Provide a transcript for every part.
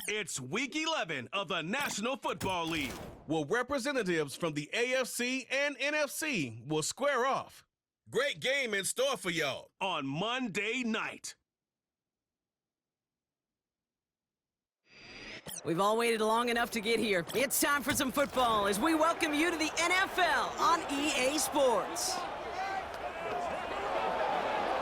It's Week 11 of the National Football League, where representatives from the AFC and NFC will square off. Great game in store for y'all on Monday night. We've all waited long enough to get here. It's time for some football as we welcome you to the NFL on EA Sports.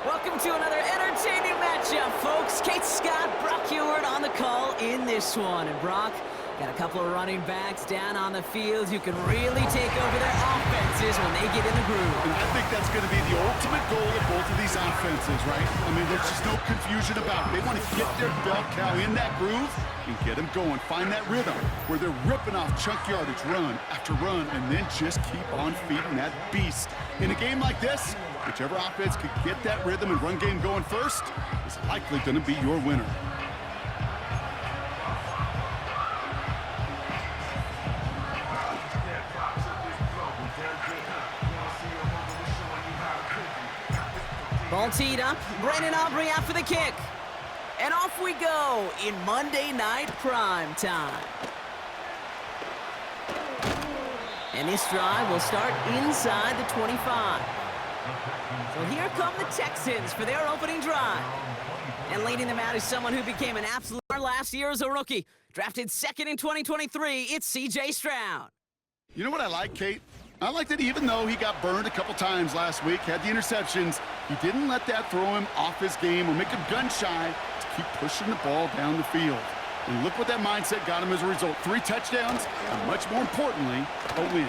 Welcome to another entertaining matchup, folks. Kate Scott, Brock Heward on the call in this one. And Brock, got a couple of running backs down on the field who can really take over their offenses when they get in the groove. And I think that's going to be the ultimate goal of both of these offenses, right? I mean, there's just no confusion about it. They want to get their bell cow in that groove and get them going. Find that rhythm where they're ripping off chunk yardage, run after run, and then just keep on feeding that beast. In a game like this, whichever offense could get that rhythm and run game going first is likely going to be your winner. Ball teed up. Brandon Aubrey out for the kick. And off we go in Monday Night Prime Time. And this drive will start inside the 25. So here come the Texans for their opening drive. And leading them out is someone who became an absolute star last year as a rookie. Drafted second in 2023, it's C.J. Stroud. You know what I like, Kate? I like that even though he got burned a couple times last week, had the interceptions, he didn't let that throw him off his game or make him gun-shy to keep pushing the ball down the field. And look what that mindset got him as a result. 3 touchdowns, and much more importantly, a win.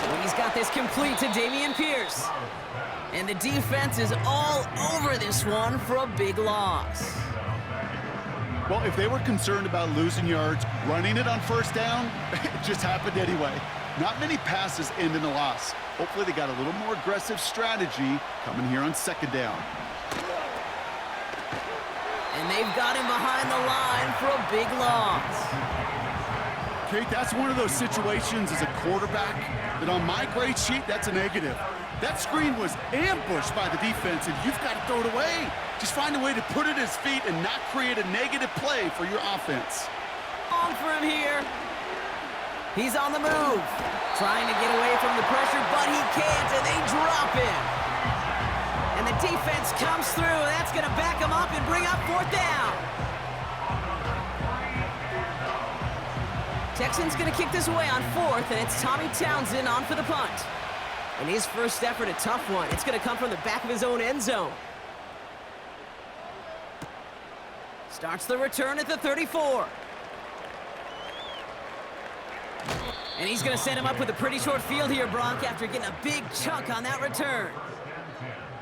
Well, he's got this complete to Dameon Pierce. And the defense is all over this one for a big loss. Well, if they were concerned about losing yards, running it on first down, it just happened anyway. Not many passes end in a loss. Hopefully they got a little more aggressive strategy coming here on second down. And they've got him behind the line for a big loss. Kate, that's one of those situations as a quarterback that on my grade sheet, that's a negative. That screen was ambushed by the defense, and you've got to throw it away. Just find a way to put it at his feet and not create a negative play for your offense. On for him here. He's on the move. Trying to get away from the pressure, but he can't, and they drop him. And the defense comes through, and that's going to back him up and bring up 4th down. Texans going to kick this away on 4th, and it's Tommy Townsend on for the punt. And his first effort, a tough one. It's going to come from the back of his own end zone. Starts the return at the 34. And he's going to set him up with a pretty short field here, Brock, after getting a big chunk on that return.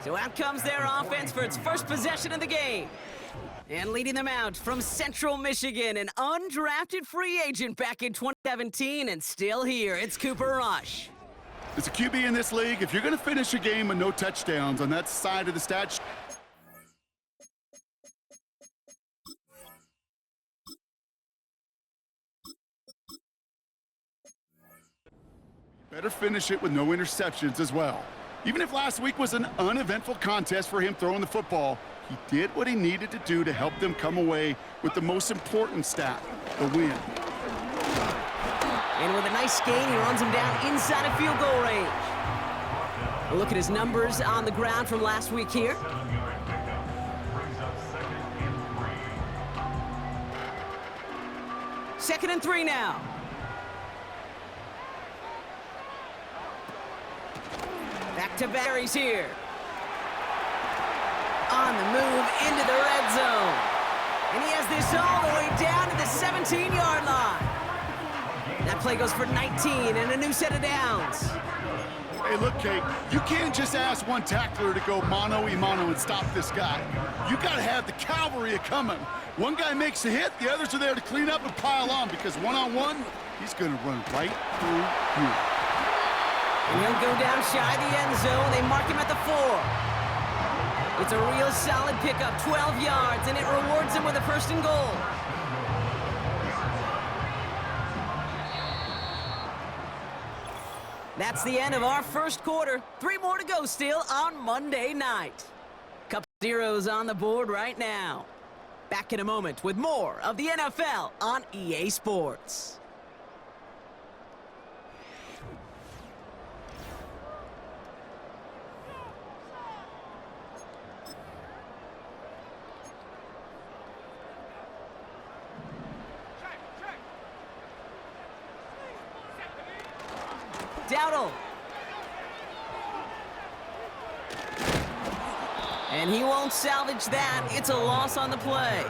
So out comes their offense for its first possession of the game. And leading them out from Central Michigan, an undrafted free agent back in 2017 and still here, it's Cooper Rush. As a QB in this league, if you're going to finish a game with no touchdowns on that side of the stat, better finish it with no interceptions as well. Even if last week was an uneventful contest for him throwing the football, he did what he needed to do to help them come away with the most important stat, the win. And with a nice gain, he runs him down inside of field goal range. We'll look at his numbers on the ground from last week here. Second and 3 now. Back to Barry's here. On the move into the red zone. And he has this all the way down to the 17-yard line. That play goes for 19 and a new set of downs. Hey, look, Kate, you can't just ask one tackler to go mano-a-mano and stop this guy. You got to have the cavalry coming. One guy makes a hit, the others are there to clean up and pile on because one-on-one, he's going to run right through you. And he'll go down shy of the end zone. They mark him at the 4. It's a real solid pickup, 12 yards, and it rewards him with a 1st and goal. That's the end of our first quarter. 3 more to go still on Monday night. Couple zeros on the board right now. Back in a moment with more of the NFL on EA Sports. Dowdle. And he won't salvage that. It's a loss on the play.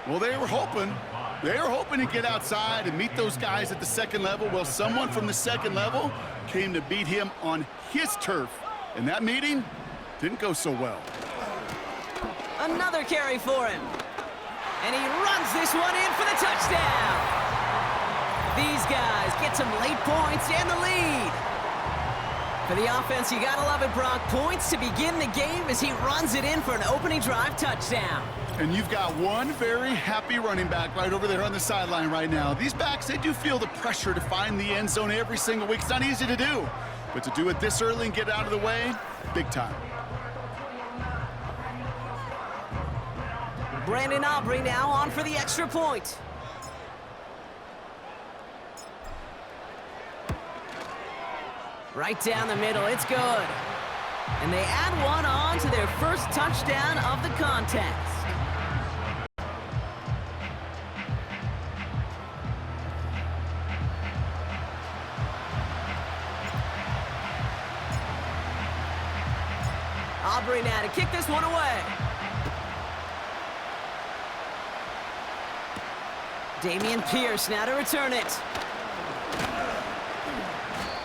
Well, they were hoping to get outside and meet those guys at the second level. Well, someone from the second level came to beat him on his turf. And that meeting didn't go so well. Another carry for him. And he runs this one in for the touchdown. These guys get some late points and the lead. For the offense, you gotta love it, Brock. Points to begin the game as he runs it in for an opening drive touchdown. And you've got one very happy running back right over there on the sideline right now. These backs, they do feel the pressure to find the end zone every single week. It's not easy to do, but to do it this early and get out of the way, big time. Brandon Aubrey now on for the extra point. Right down the middle, it's good. And they add one on to their first touchdown of the contest. Aubrey now to kick this one away. Damian Pierce now to return it.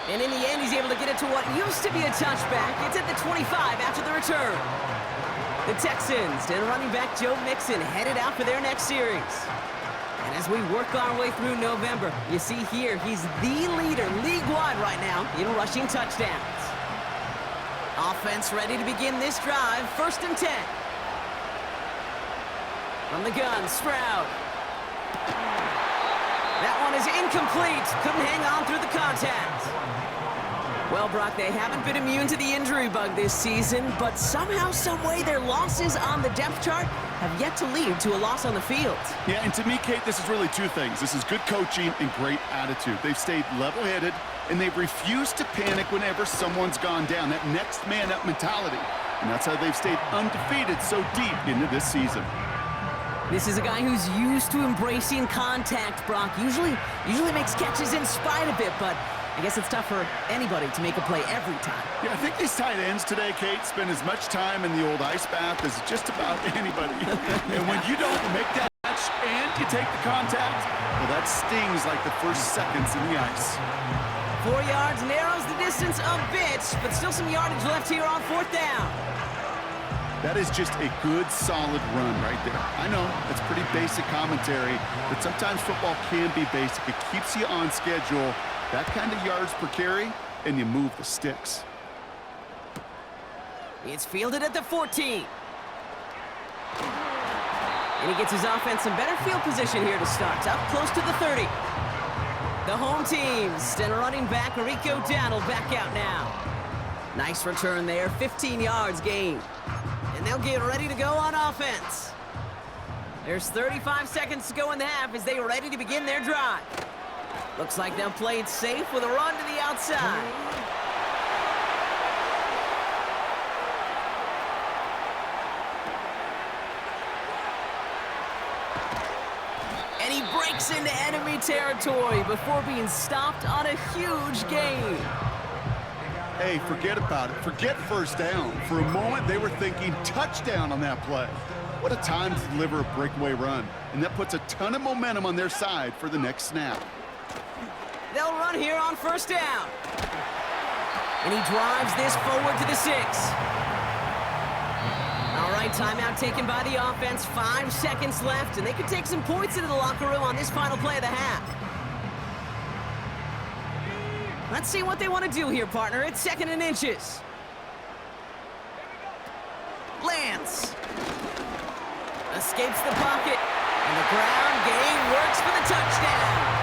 And in the end, he's able to get it to what used to be a touchback. It's at the 25 after the return. The Texans and running back Joe Mixon headed out for their next series. And as we work our way through November, you see here, he's the leader league-wide right now in rushing touchdowns. Offense ready to begin this drive, 1st and 10. From the gun, Stroud. That one is incomplete. Couldn't hang on through the contact. Well, Brock, they haven't been immune to the injury bug this season, but somehow, someway, their losses on the depth chart have yet to lead to a loss on the field. Yeah, and to me, Kate, this is really two things. This is good coaching and great attitude. They've stayed level-headed, and they've refused to panic whenever someone's gone down. That next man up mentality. And that's how they've stayed undefeated so deep into this season. This is a guy who's used to embracing contact, Brock. Usually makes catches in spite of it, but I guess it's tough for anybody to make a play every time. Yeah, I think these tight ends today, Kate, spend as much time in the old ice bath as just about anybody. And when you don't make that catch and you take the contact, well, that stings like the first seconds in the ice. 4 yards narrows the distance a bit, but still some yardage left here on 4th down. That is just a good, solid run right there. I know, it's pretty basic commentary, but sometimes football can be basic. It keeps you on schedule. That kind of yards per carry, and you move the sticks. It's fielded at the 14. And he gets his offense in better field position here to start. Up close to the 30. The home teams and running back Rico Dowdle back out now. Nice return there, 15 yards gained. And they'll get ready to go on offense. There's 35 seconds to go in the half as they're ready to begin their drive. Looks like they'll play it safe with a run to the outside. And he breaks into enemy territory before being stopped on a huge gain. Hey, forget about it. Forget first down. For a moment, they were thinking touchdown on that play. What a time to deliver a breakaway run. And that puts a ton of momentum on their side for the next snap. They'll run here on 1st down. And he drives this forward to the 6. All right, timeout taken by the offense. 5 seconds left, and they could take some points into the locker room on this final play of the half. Let's see what they want to do here, partner. It's 2nd and inches. Lance. Escapes the pocket. And the ground game works for the touchdown.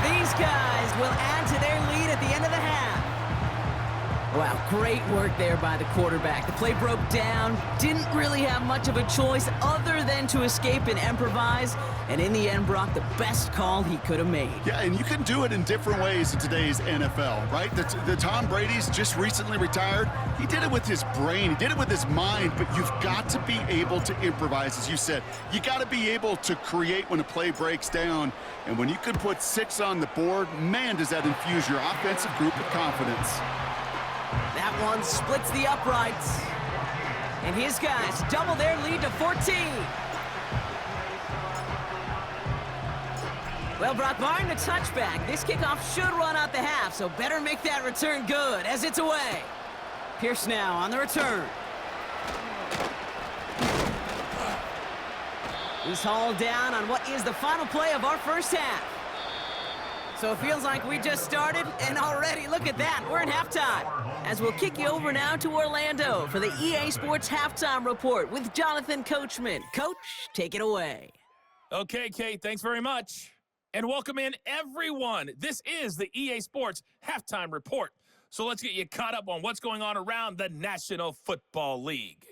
These guys will add to their lead at the end of the half. Wow, great work there by the quarterback. The play broke down, didn't really have much of a choice other than to escape and improvise, and in the end, Brock, the best call he could have made. Yeah, and you can do it in different ways in today's NFL, right? The Tom Brady's just recently retired. He did it with his brain. He did it with his mind, but you've got to be able to improvise, as you said. You got to be able to create when a play breaks down, and when you can put 6 on the board, man, does that infuse your offensive group with confidence. That one splits the uprights. And his guys double their lead to 14. Well, Brock, barring the touchback, this kickoff should run out the half, so better make that return good as it's away. Pierce now on the return. He's hauled down on what is the final play of our first half. So it feels like we just started, and already, look at that, we're in halftime. As we'll kick you over now to Orlando for the EA Sports Halftime Report with Jonathan Coachman. Coach, take it away. Okay, Kate, thanks very much. And welcome in, everyone. This is the EA Sports Halftime Report. So let's get you caught up on what's going on around the National Football League.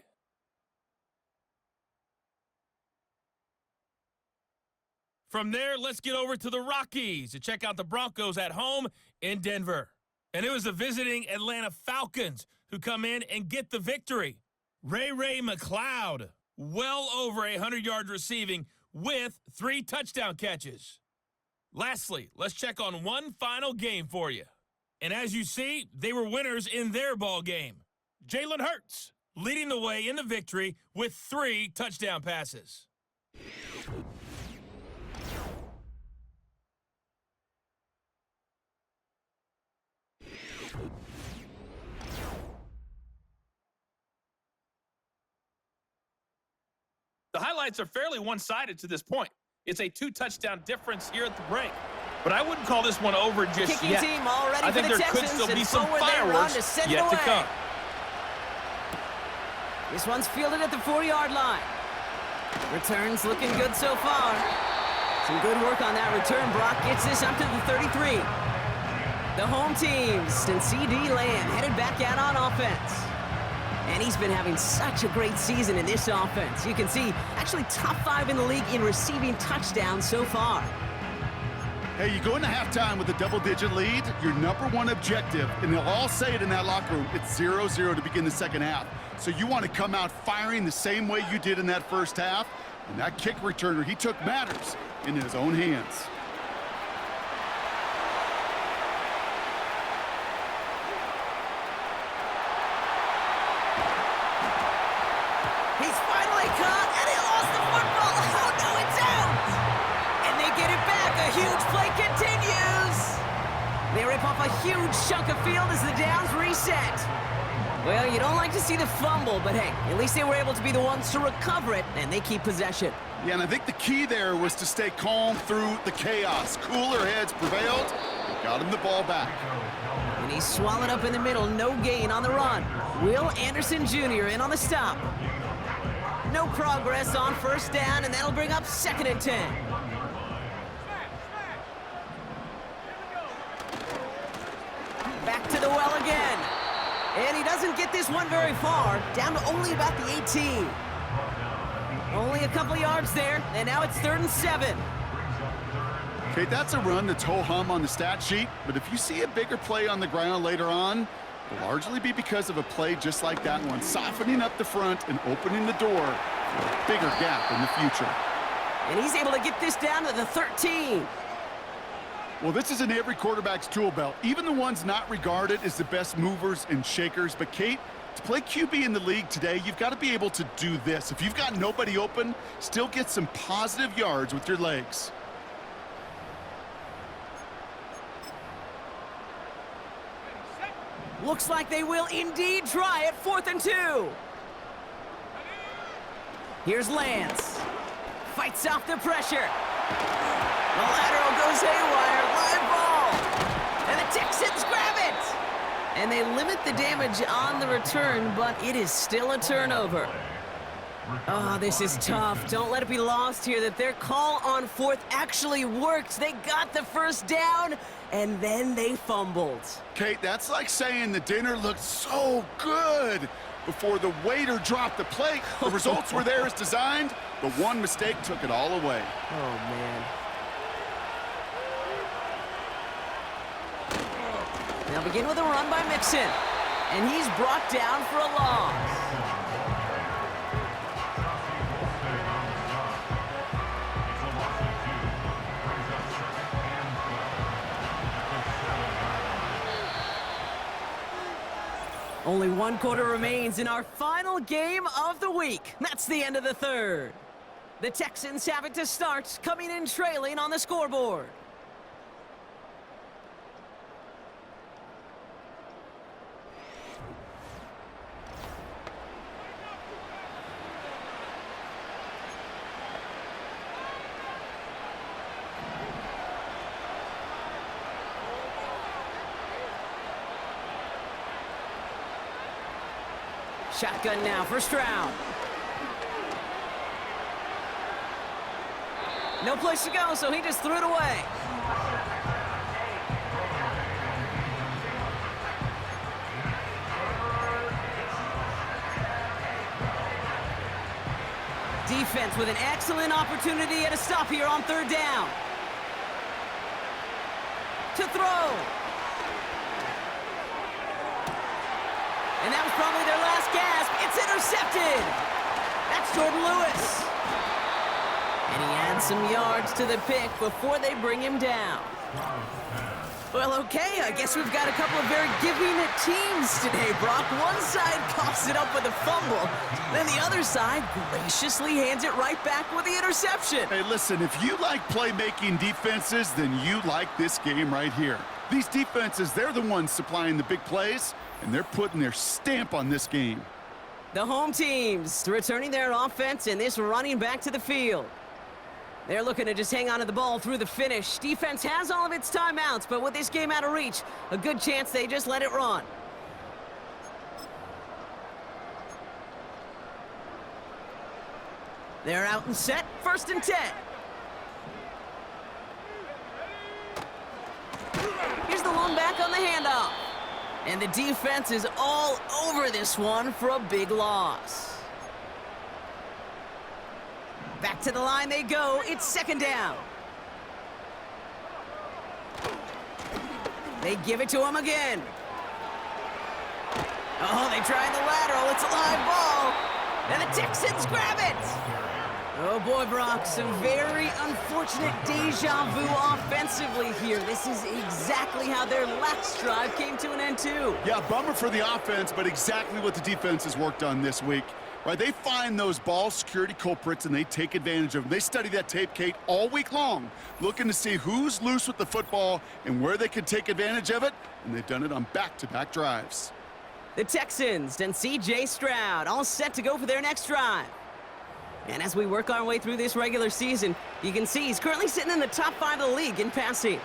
From there, let's get over to the Rockies to check out the Broncos at home in Denver. And it was the visiting Atlanta Falcons who come in and get the victory. Ray McCloud, well over 100 yards receiving with 3 touchdown catches. Lastly, let's check on one final game for you. And as you see, they were winners in their ball game. Jalen Hurts leading the way in the victory with 3 touchdown passes. The highlights are fairly one-sided to this point. It's a 2-touchdown difference here at the break. But I wouldn't call this one over just Kicking yet. team already I for think the there Texans, could still be and some forward they run fireworks to send yet it to away. come. This one's fielded at the 4-yard line. Returns looking good so far. Some good work on that return. Brock gets this up to the 33. The home teams and CD Lamb headed back out on offense. And he's been having such a great season in this offense. You can see, actually top 5 in the league in receiving touchdowns so far. Hey, you go into halftime with a double-digit lead, your number one objective, and they'll all say it in that locker room, it's 0-0 to begin the second half. So you want to come out firing the same way you did in that first half, and that kick returner, he took matters in his own hands. He's finally caught, and he lost the football. Oh, no, it's out. And they get it back. A huge play continues. They rip off a huge chunk of field as the downs reset. Well, you don't like to see the fumble, but hey, at least they were able to be the ones to recover it, and they keep possession. Yeah, and I think the key there was to stay calm through the chaos. Cooler heads prevailed, got him the ball back. And he's swallowed up in the middle, no gain on the run. Will Anderson Jr. in on the stop. No progress on first down, and that'll bring up 2nd and 10. Back to the well again. And he doesn't get this one very far, down to only about the 18. Only a couple yards there, and now it's 3rd and 7. Okay, that's a run that's ho-hum on the stat sheet, but if you see a bigger play on the ground later on, it'll largely be because of a play just like that one, softening up the front and opening the door for a bigger gap in the future. And he's able to get this down to the 13. Well, this is in every quarterback's tool belt, even the ones not regarded as the best movers and shakers. But, Kate, to play QB in the league today, you've got to be able to do this. If you've got nobody open, still get some positive yards with your legs. Looks like they will indeed try it. 4th and 2. Here's Lance. Fights off the pressure. The lateral goes haywire. Live ball. And the Texans grab it. And they limit the damage on the return, but it is still a turnover. Oh, this is tough. Don't let it be lost here that their call on fourth actually worked. They got the first down, and then they fumbled. Kate, that's like saying the dinner looked so good before the waiter dropped the plate. The results were there as designed. The one mistake took it all away. Oh, man. They'll begin with a run by Mixon, and he's brought down for a loss. Only one quarter remains in our final game of the week. That's the end of the third. The Texans have it to start, coming in trailing on the scoreboard. Shotgun now for Stroud. No place to go, so he just threw it away. Defense with an excellent opportunity at a stop here on third down. To throw. And that was probably their last gasp. It's intercepted. That's Jordan Lewis. And he adds some yards to the pick before they bring him down. Well, okay, I guess we've got a couple of very giving teams today, Brock. One side coughs it up with a fumble, then the other side graciously hands it right back with the interception. Hey, listen, if you like playmaking defenses, then you like this game right here. These defenses, they're the ones supplying the big plays, and they're putting their stamp on this game. The home teams returning their offense and this running back to the field. They're looking to just hang on to the ball through the finish. Defense has all of its timeouts, but with this game out of reach, a good chance they just let it run. They're out and set, 1st and 10. Here's the lone back on the handoff. And the defense is all over this one for a big loss. Back to the line they go. It's 2nd down. They give it to him again. Oh, they tried the lateral. It's a live ball. And the Texans grab it. Oh, boy, Brock, some very unfortunate deja vu offensively here. This is exactly how their last drive came to an end, too. Yeah, bummer for the offense, but exactly what the defense has worked on this week. Right, they find those ball security culprits, and they take advantage of them. They study that tape, Kate, all week long, looking to see who's loose with the football and where they can take advantage of it, and they've done it on back-to-back drives. The Texans and C.J. Stroud all set to go for their next drive. And as we work our way through this regular season, you can see he's currently sitting in the top 5 of the league in passing.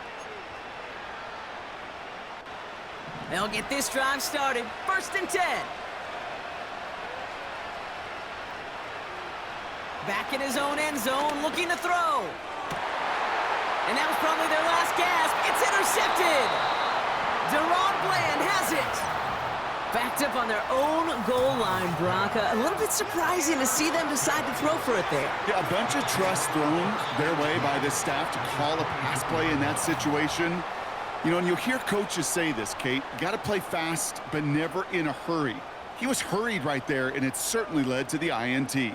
They'll get this drive started. 1st and 10. Back in his own end zone, looking to throw. And that was probably their last gasp. It's intercepted. Deron Bland has it. Backed up on their own goal line, Brock. A little bit surprising to see them decide to throw for it there. Yeah, a bunch of trust thrown their way by this staff to call a pass play in that situation. You know, and you'll hear coaches say this, Kate. You got to play fast, but never in a hurry. He was hurried right there, and it certainly led to the INT.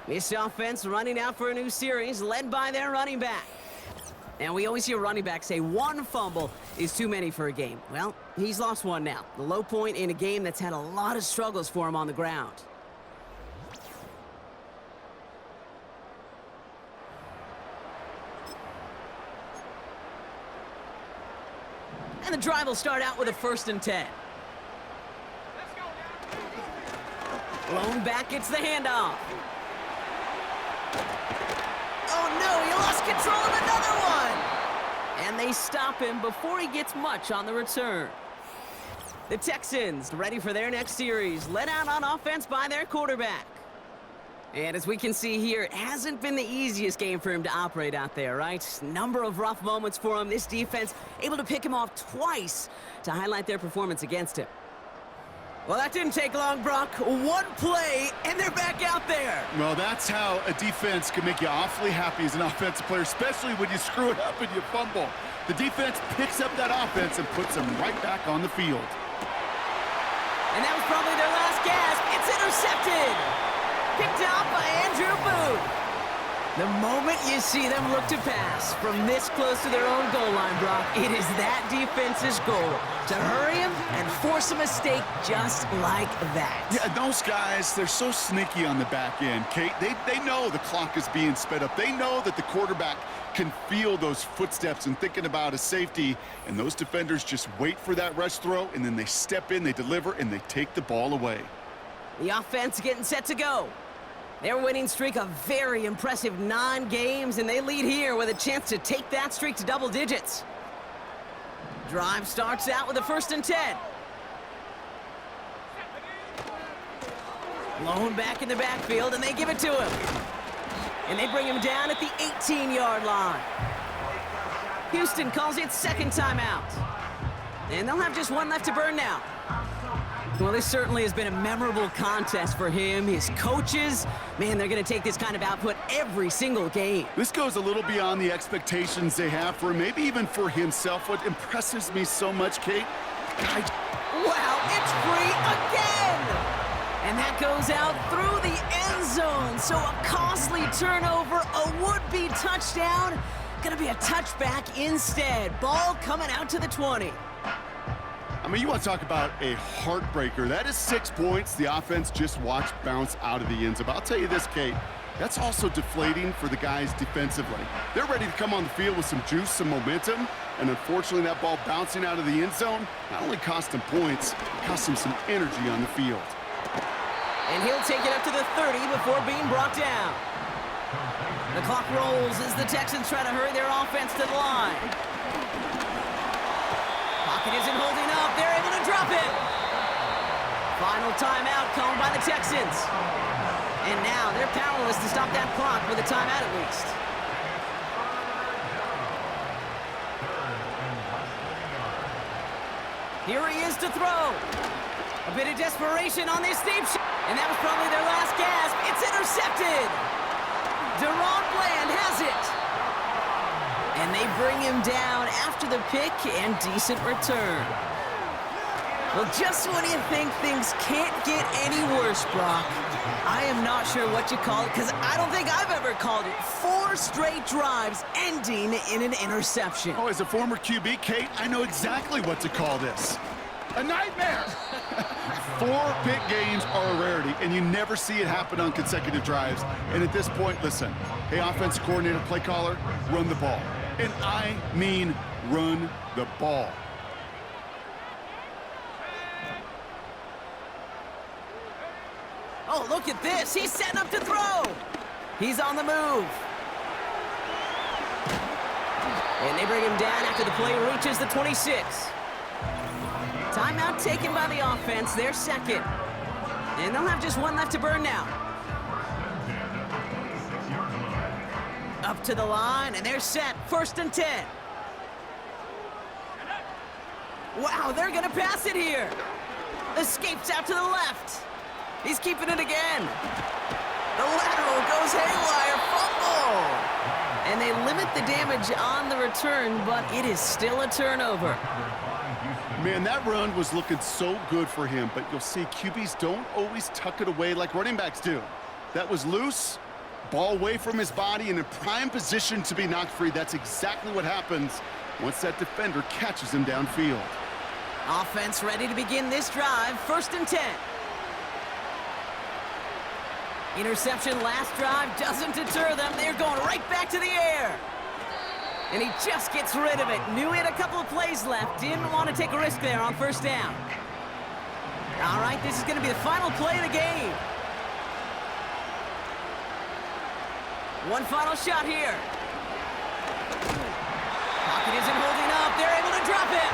This offense running out for a new series, led by their running back. And we always hear running backs say one fumble is too many for a game. Well, he's lost one now. The low point in a game that's had a lot of struggles for him on the ground. And the drive will start out with a 1st and 10. Lone back gets the handoff. Oh, no, he lost control of another one. And they stop him before he gets much on the return. The Texans ready for their next series, led out on offense by their quarterback. And as we can see here, it hasn't been the easiest game for him to operate out there, right? Number of rough moments for him. This defense able to pick him off twice to highlight their performance against him. Well, that didn't take long, Brock. One play, and they're back out there. Well, that's how a defense can make you awfully happy as an offensive player, especially when you screw it up and you fumble. The defense picks up that offense and puts them right back on the field. And that was probably their last gasp. It's intercepted. Picked out by Andrew Booth. The moment you see them look to pass from this close to their own goal line, Brock, it is that defense's goal to hurry him and force a mistake just like that. Yeah, those guys, they're so sneaky on the back end, Kate. They know the clock is being sped up. They know that the quarterback can feel those footsteps and thinking about a safety, and those defenders just wait for that rush throw, and then they step in, they deliver, and they take the ball away. The offense getting set to go. Their winning streak a very impressive 9 games, and they lead here with a chance to take that streak to double digits. Drive starts out with a 1st and 10. Blown back in the backfield, and they give it to him. And they bring him down at the 18-yard line. Houston calls it 2nd timeout. And they'll have just one left to burn now. Well, this certainly has been a memorable contest for him. His coaches, man, they're going to take this kind of output every single game. This goes a little beyond the expectations they have for him, maybe even for himself. What impresses me so much, Kate, wow, it's free again! And that goes out through the end zone. So a costly turnover, a would-be touchdown, going to be a touchback instead. Ball coming out to the 20. I mean, you want to talk about a heartbreaker. That is 6 points the offense just watched bounce out of the end zone. But I'll tell you this, Kate, that's also deflating for the guys defensively. They're ready to come on the field with some juice, some momentum, and unfortunately that ball bouncing out of the end zone not only cost them points, it cost them some energy on the field. And he'll take it up to the 30 before being brought down. The clock rolls as the Texans try to hurry their offense to the line. Pocket isn't holding up. They're able to drop it. Final timeout called by the Texans. And now they're powerless to stop that clock with a timeout at least. Here he is to throw. A bit of desperation on this steep shot. And that was probably their last gasp. It's intercepted. Deron Bland has it. And they bring him down after the pick and decent return. Well, just when you think things can't get any worse, Brock, I am not sure what you call it, because I don't think I've ever called it 4 straight drives ending in an interception. Oh, as a former QB, Kate, I know exactly what to call this. A nightmare! 4 big games are a rarity, and you never see it happen on consecutive drives. And at this point, listen, hey, offensive coordinator, play caller, run the ball. And I mean run the ball. Oh, look at this. He's setting up to throw. He's on the move. And they bring him down after the play reaches the 26. Timeout taken by the offense, their 2nd. And they'll have just one left to burn now. Up to the line, and they're set. 1st and 10. Wow, they're going to pass it here. Escapes out to the left. He's keeping it again. The lateral goes haywire. Fumble. And they limit the damage on the return, but it is still a turnover. Man, that run was looking so good for him, but you'll see QBs don't always tuck it away like running backs do. That was loose, ball away from his body, and in prime position to be knocked free. That's exactly what happens once that defender catches him downfield. Offense ready to begin this drive. 1st and 10. Interception last drive doesn't deter them. They're going right back to the air. And he just gets rid of it. Knew he had a couple of plays left. Didn't want to take a risk there on 1st down. All right, this is going to be the final play of the game. One final shot here. Pocket isn't holding up. They're able to drop it.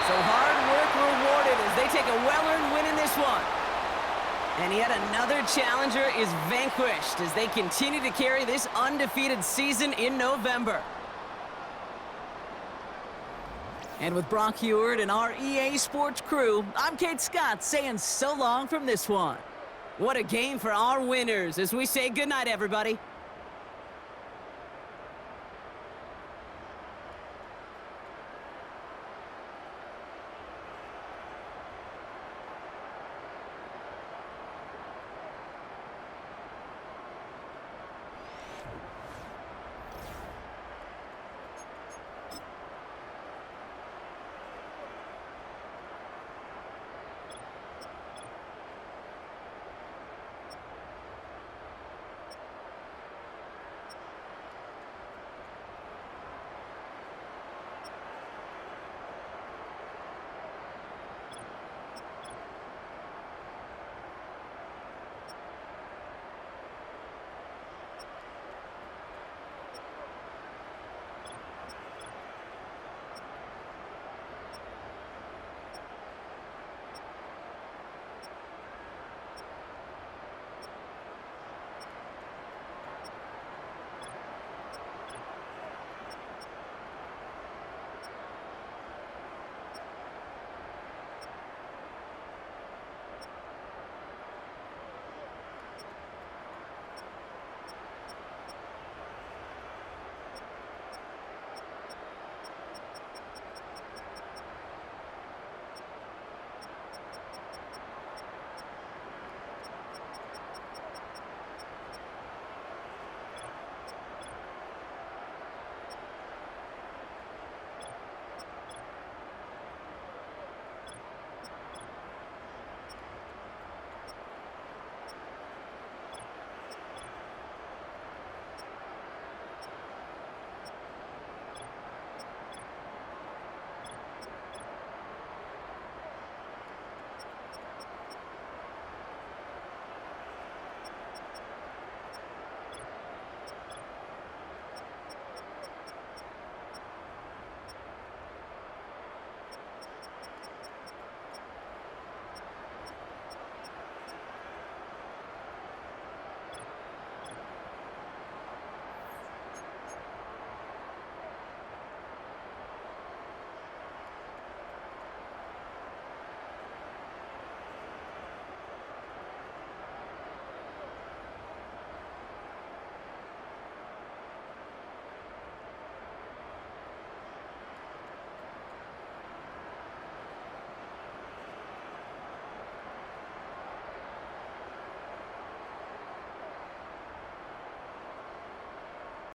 So hard rewarded as they take a well-earned win in this one. And yet another challenger is vanquished as they continue to carry this undefeated season in November. And with Brock Heward and our EA Sports crew, I'm Kate Scott saying so long from this one. What a game for our winners as we say goodnight, everybody.